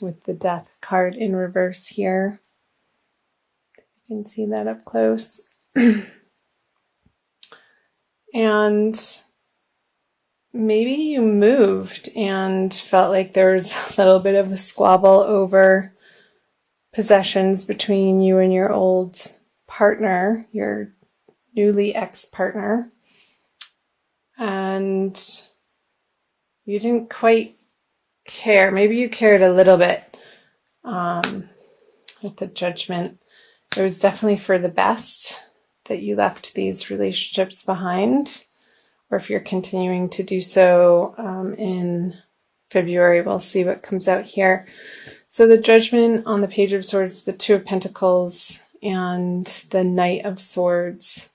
with the Death card in reverse here. You can see that up close. And maybe you moved and felt like there was a little bit of a squabble over possessions between you and your old partner, your newly ex-partner. And you didn't quite care. Maybe you cared a little bit with the Judgment. It was definitely for the best that you left these relationships behind, or if you're continuing to do so in February, we'll see what comes out here. So the Judgment on the Page of Swords, the Two of Pentacles, and the Knight of Swords.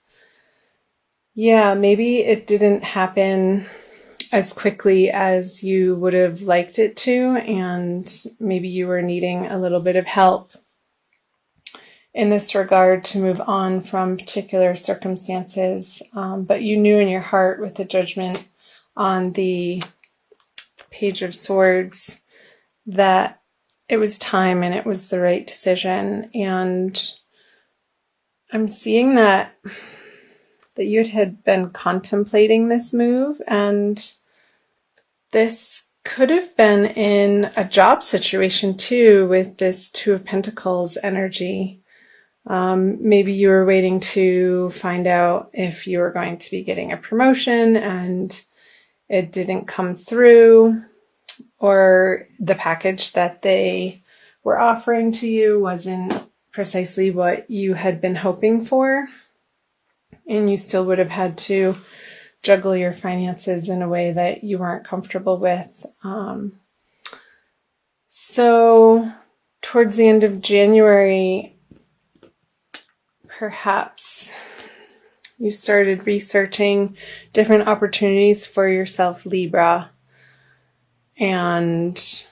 Yeah, maybe it didn't happen as quickly as you would have liked it to, and maybe you were needing a little bit of help in this regard to move on from particular circumstances, but you knew in your heart with the Judgment on the Page of Swords that it was time and it was the right decision. And I'm seeing that you had been contemplating this move, and this could have been in a job situation too, with this Two of Pentacles energy. Maybe you were waiting to find out if you were going to be getting a promotion and it didn't come through, or the package that they were offering to you wasn't precisely what you had been hoping for, and you still would have had to juggle your finances in a way that you weren't comfortable with. So towards the end of January, perhaps you started researching different opportunities for yourself, Libra, and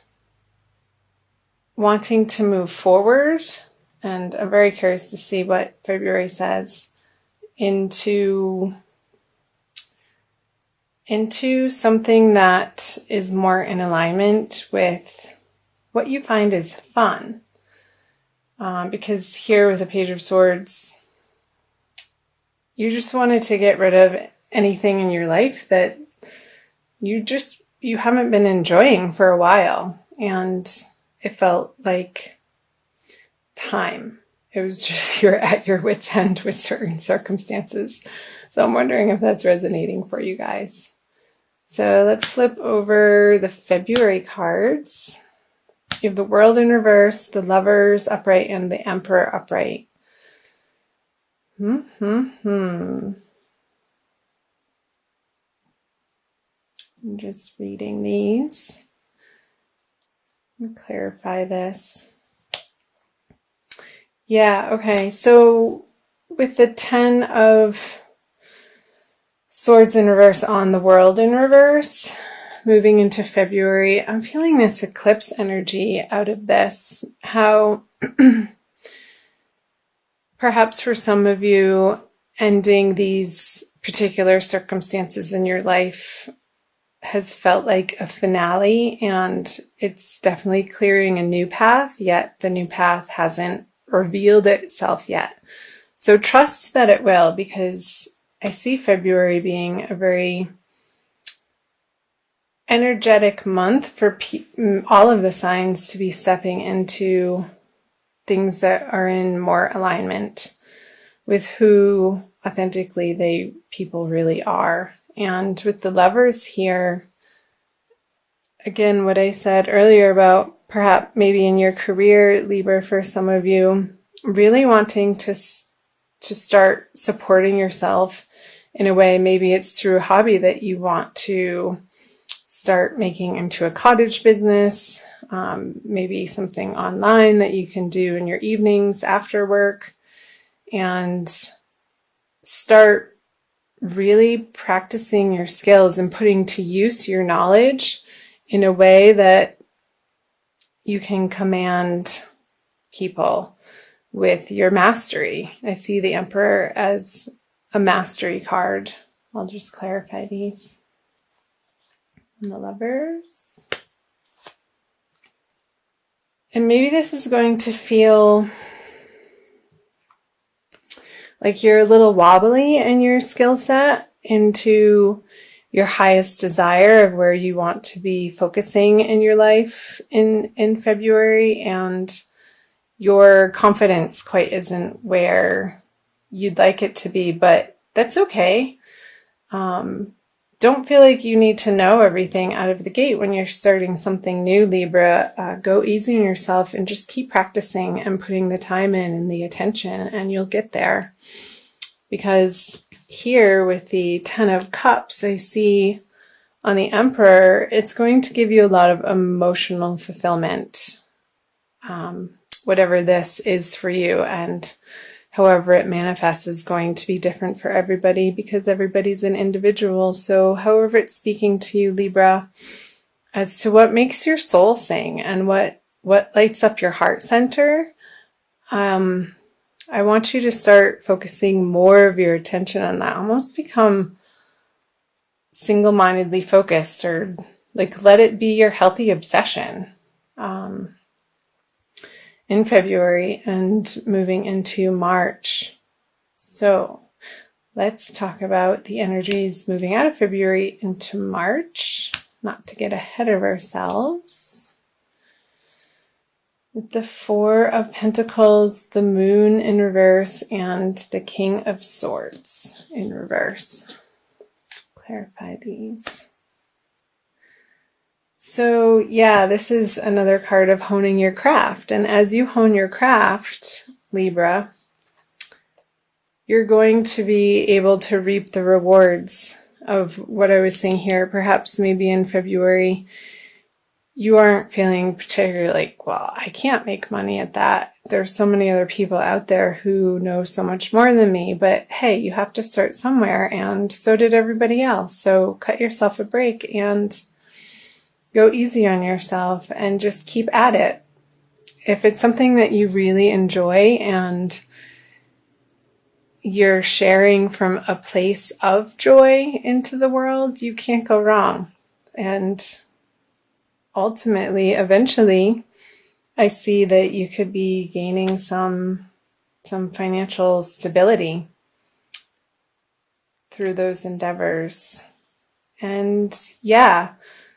wanting to move forward. And I'm very curious to see what February says into something that is more in alignment with what you find is fun. Because here with the Page of Swords, you just wanted to get rid of anything in your life that you haven't been enjoying for a while. And it felt like time. It was just you're at your wit's end with certain circumstances. So I'm wondering if that's resonating for you guys. So let's flip over the February cards. You have the World in reverse, the Lovers upright, and the Emperor upright. I'm just reading these. Let me clarify this. Yeah, okay. So with the 10 of Swords in reverse on the World in reverse, moving into February, I'm feeling this eclipse energy out of this. How perhaps for some of you, ending these particular circumstances in your life has felt like a finale, and it's definitely clearing a new path, yet the new path hasn't revealed itself yet. So trust that it will, because I see February being a very energetic month for all of the signs to be stepping into things that are in more alignment with who authentically people really are. And with the Lovers here, again, what I said earlier about perhaps maybe in your career, Libra, for some of you, really wanting to start supporting yourself in a way. Maybe it's through a hobby that you want to start making into a cottage business, maybe something online that you can do in your evenings after work, and start really practicing your skills and putting to use your knowledge in a way that you can command people with your mastery. I see the Emperor as a mastery card. I'll just clarify these. And the Lovers. And maybe this is going to feel like you're a little wobbly in your skill set into your highest desire of where you want to be focusing in your life in February, and your confidence quite isn't where you'd like it to be, but that's okay. Don't feel like you need to know everything out of the gate when you're starting something new, Libra. Go easy on yourself and just keep practicing and putting the time in and the attention, and you'll get there. Because here with the Ten of Cups, I see on the Emperor, it's going to give you a lot of emotional fulfillment, whatever this is for you. And however it manifests is going to be different for everybody because everybody's an individual. So however it's speaking to you, Libra, as to what makes your soul sing and what lights up your heart center, I want you to start focusing more of your attention on that. Almost become single-mindedly focused, or like let it be your healthy obsession in February and moving into March. So let's talk about the energies moving out of February into March, not to get ahead of ourselves. With the Four of Pentacles, the Moon in reverse, and the King of Swords in reverse. Clarify these. So yeah, this is another card of honing your craft. And as you hone your craft, Libra, you're going to be able to reap the rewards of what I was saying here. Perhaps maybe in February, you aren't feeling particularly like, well, I can't make money at that. There's so many other people out there who know so much more than me. But hey, you have to start somewhere, and so did everybody else. So cut yourself a break and go easy on yourself and just keep at it. If it's something that you really enjoy and you're sharing from a place of joy into the world, you can't go wrong. And ultimately, eventually, I see that you could be gaining some financial stability through those endeavors. And yeah,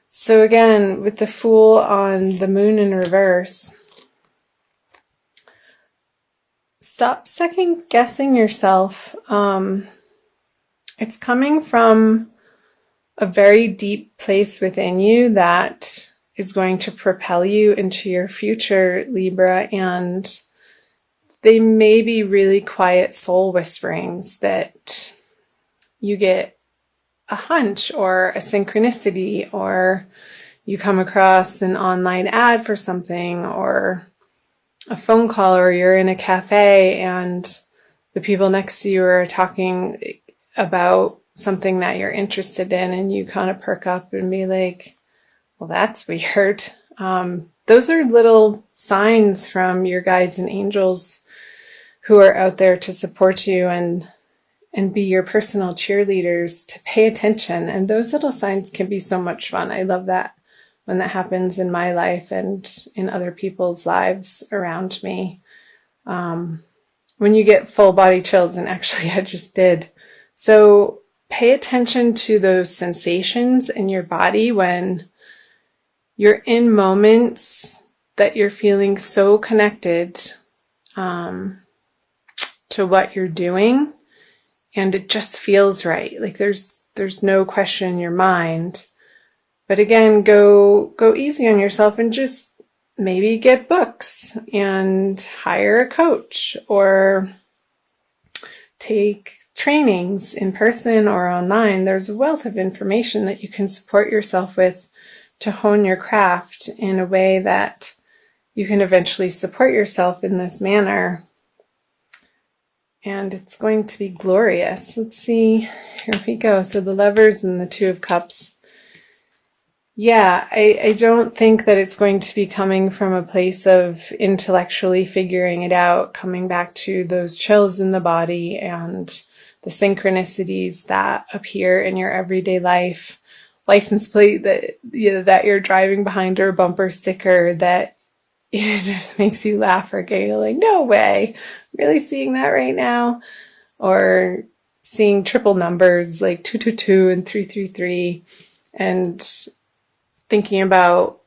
so again, with the Fool on the Moon in reverse, stop second guessing yourself. It's coming from a very deep place within you that is going to propel you into your future, Libra, and they may be really quiet soul whisperings that you get a hunch or a synchronicity, or you come across an online ad for something, or a phone call, or you're in a cafe and the people next to you are talking about something that you're interested in, and you kind of perk up and be like, well, that's weird. Those are little signs from your guides and angels who are out there to support you and be your personal cheerleaders to pay attention. And those little signs can be so much fun. I love that when that happens in my life and in other people's lives around me. When you get full body chills, and actually I just did. So pay attention to those sensations in your body when you're in moments that you're feeling so connected to what you're doing, and it just feels right. Like there's no question in your mind. But again, go easy on yourself and just maybe get books and hire a coach, or take trainings in person or online. There's a wealth of information that you can support yourself with to hone your craft in a way that you can eventually support yourself in this manner. And it's going to be glorious. Let's see. Here we go. So the Lovers and the Two of Cups. Yeah, I don't think that it's going to be coming from a place of intellectually figuring it out, coming back to those chills in the body and the synchronicities that appear in your everyday life. License plate that you're driving behind, or a bumper sticker that it just makes you laugh or giggle, like, no way, really seeing that right now? Or seeing triple numbers like 222 and 333, and thinking about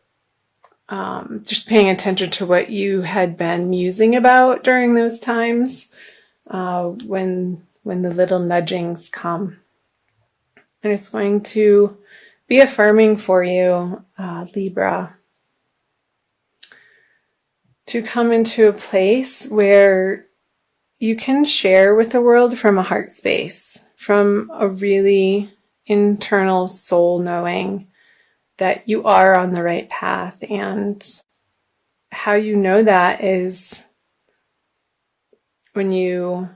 just paying attention to what you had been musing about during those times when the little nudgings come. And it's going to be affirming for you, Libra, to come into a place where you can share with the world from a heart space, from a really internal soul knowing that you are on the right path. And how you know that is when you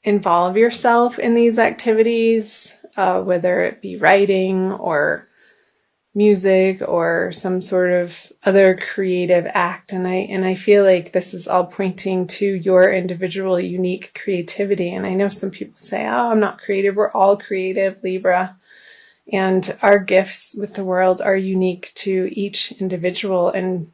involve yourself in these activities, whether it be writing or music or some sort of other creative act. And I feel like this is all pointing to your individual unique creativity. And I know some people say, oh, I'm not creative. We're all creative, Libra. And our gifts with the world are unique to each individual. And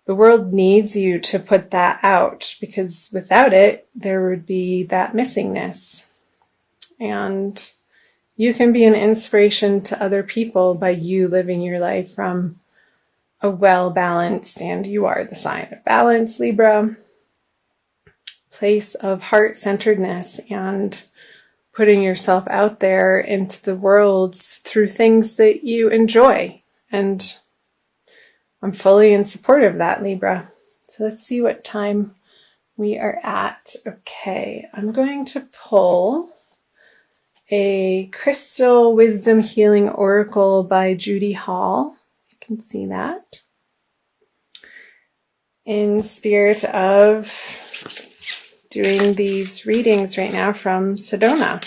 the world needs you to put that out, because without it, there would be that missingness. And you can be an inspiration to other people by you living your life from a well-balanced, and you are the sign of balance, Libra, place of heart-centeredness and putting yourself out there into the world through things that you enjoy. And I'm fully in support of that, Libra. So let's see what time we are at. Okay, I'm going to pull a Crystal Wisdom Healing Oracle by Judy Hall. You can see that. In spirit of doing these readings right now from Sedona.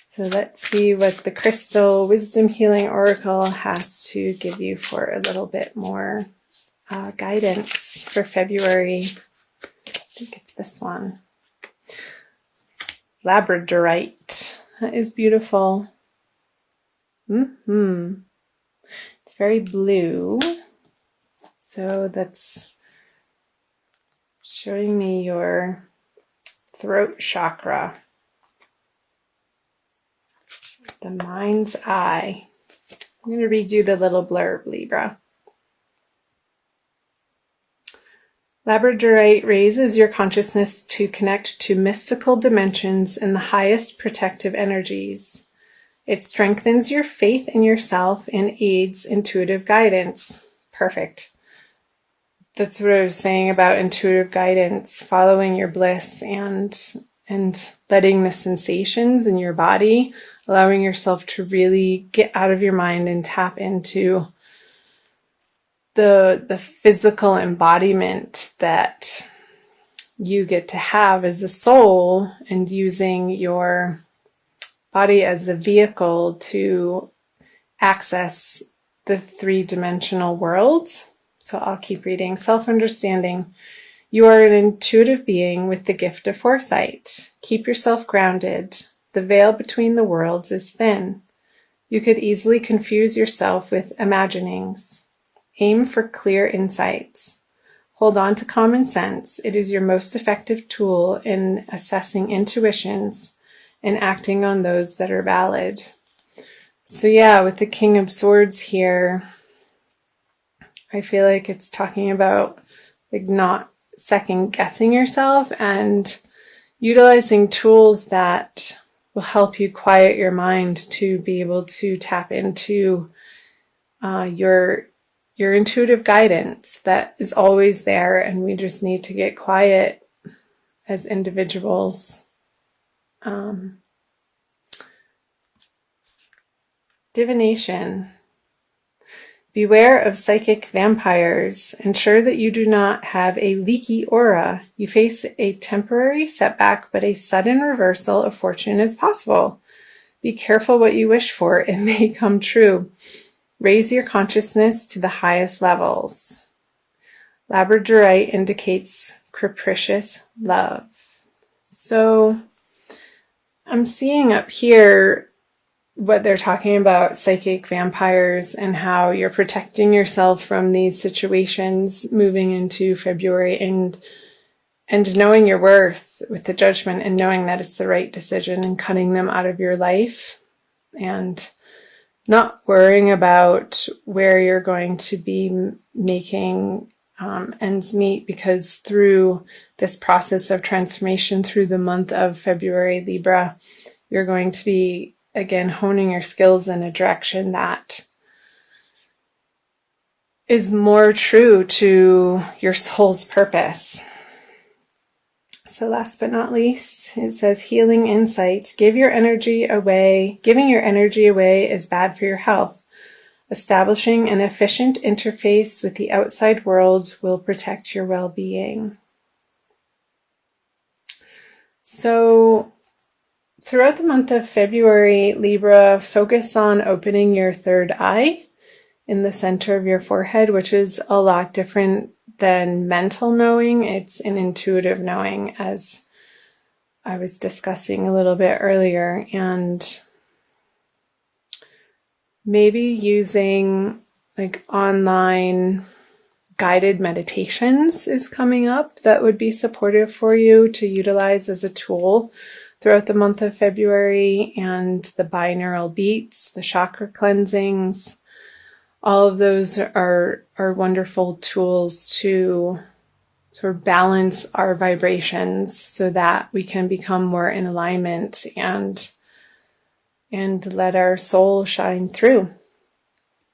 So let's see what the Crystal Wisdom Healing Oracle has to give you for a little bit more guidance for February. I think it's this one. Labradorite. That is beautiful. It's very blue. So that's showing me your throat chakra. The mind's eye. I'm going to read you the little blurb, Libra. Labradorite raises your consciousness to connect to mystical dimensions and the highest protective energies. It strengthens your faith in yourself and aids intuitive guidance. Perfect. That's what I was saying about intuitive guidance, following your bliss and letting the sensations in your body, allowing yourself to really get out of your mind and tap into the physical embodiment that you get to have as a soul, and using your body as a vehicle to access the three-dimensional worlds. So I'll keep reading. Self-understanding. You are an intuitive being with the gift of foresight. Keep yourself grounded. The veil between the worlds is thin. You could easily confuse yourself with imaginings. Aim for clear insights. Hold on to common sense. It is your most effective tool in assessing intuitions and acting on those that are valid. So yeah, with the King of Swords here, I feel like it's talking about like not second guessing yourself and utilizing tools that will help you quiet your mind to be able to tap into your intuitive guidance that is always there, and we just need to get quiet as individuals. Divination. Beware of psychic vampires. Ensure that you do not have a leaky aura. You face a temporary setback, but a sudden reversal of fortune is possible. Be careful what you wish for. It may come true. Raise your consciousness to the highest levels. Labradorite indicates capricious love. So I'm seeing up here what they're talking about, psychic vampires, and how you're protecting yourself from these situations moving into February, and knowing your worth with the Judgment, and knowing that it's the right decision, and cutting them out of your life, and not worrying about where you're going to be making ends meet, because through this process of transformation through the month of February, Libra, you're going to be, again, honing your skills in a direction that is more true to your soul's purpose. So last but not least, it says healing insight. Giving your energy away is bad for your health. Establishing an efficient interface with the outside world will protect your well-being. So throughout the month of February, Libra, focus on opening your third eye in the center of your forehead, which is a lot different than mental knowing. It's an intuitive knowing, as I was discussing a little bit earlier. And maybe using like online guided meditations is coming up that would be supportive for you to utilize as a tool throughout the month of February, and the binaural beats, the chakra cleansings. All of those are wonderful tools to sort of balance our vibrations so that we can become more in alignment and let our soul shine through.